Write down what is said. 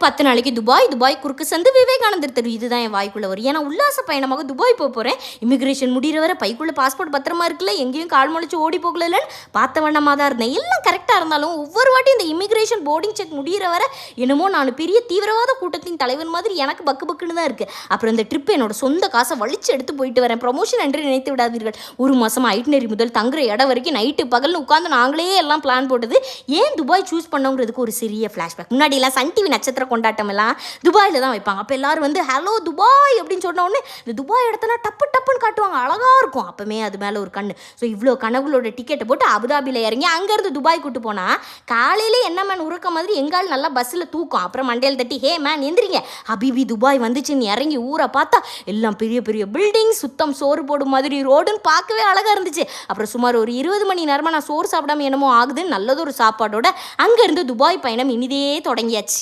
10 நாளைக்கு துபாய் குறுக்கு சந்து விவேகானந்தர் தெரு. இதுதான் என் வாய்க்குள்ள வரும். ஏன்னா உல்லாச பயணமாக துபாய் போகிறேன். இமிகிரேஷன் முடிகிற வரை பைக்குள்ள பாஸ்போர்ட் பத்திரமா இருக்குல்ல, எங்கேயும் கால் முளைச்சு ஓடி போகலன்னு பார்த்த வண்ணமாக தான் இருந்தேன். எல்லாம் கரெக்டாக இருந்தாலும் ஒவ்வொரு வாட்டி இந்த இமிகிரேஷன் போர்டிங் செக் முடிகிற வரை என்னமோ நான் பெரிய தீவிரவாத கூட்டத்தின் தலைவன் மாதிரி எனக்கு பக்குன்னு தான் இருக்குது. அப்புறம் இந்த ட்ரிப் என்னோட சொந்த காசை வலிச்சு எடுத்து போயிட்டு வரேன். ப்ரொமோஷன் என்று நினைத்து விடாதீர்கள். ஒரு மாதம் ஐட்னரி முதல் தங்குற இடம் வரைக்கும் நைட்டு பகல்னு உட்காந்து நாங்களே எல்லாம் பிளான் போட்டது. ஏன் துபாய் சூஸ் பண்ணோங்கிறதுக்கு ஒரு சிறிய ஃப்ளாஷ்பேக். முன்னாடி எல்லாம் சன் டிவி நட்சத்திர கொண்டாட்டம் எல்லாம் துபாயில் தான் வைப்பாங்க. அப்போ எல்லாரும் வந்து ஹலோ துபாய் அப்படின்னு சொன்ன உடனே இந்த துபாய் இடத்துல டப்புன்னு காட்டுவாங்க, அழகாக இருக்கும். அப்போமே அது மேலே ஒரு கண்ணு. ஸோ இவ்வளோ கனவுகளோட டிக்கெட்டை போட்டு அபுதாபியில் இறங்கி அங்கேருந்து துபாய் கூட்டு போனால் காலையிலே என்ன மேன் உறக்க மாதிரி எங்கால் நல்லா பஸ்ஸில் தூக்கம். அப்புறம் மண்டையில் தட்டி ஹே மேன் எந்திரிங்க ஹபிபி துபாய் வந்துச்சுன்னு இறங்கி ஊரை பார்த்தா எல்லாம் பெரிய பெரிய பில்டிங், சுத்தம் சோறு போடும் மாதிரி ரோடுன்னு பார்க்கவே அழகாக இருந்துச்சு. அப்புறம் சுமார் ஒரு 20 மணி நேரமாக நான் சோறு சாப்பிடாம என்னமோ ஆகுதுன்னு நல்லதொரு சாப்பாடோட அங்கேருந்து துபாய் பயணம் இனிதே தொடங்கியாச்சு.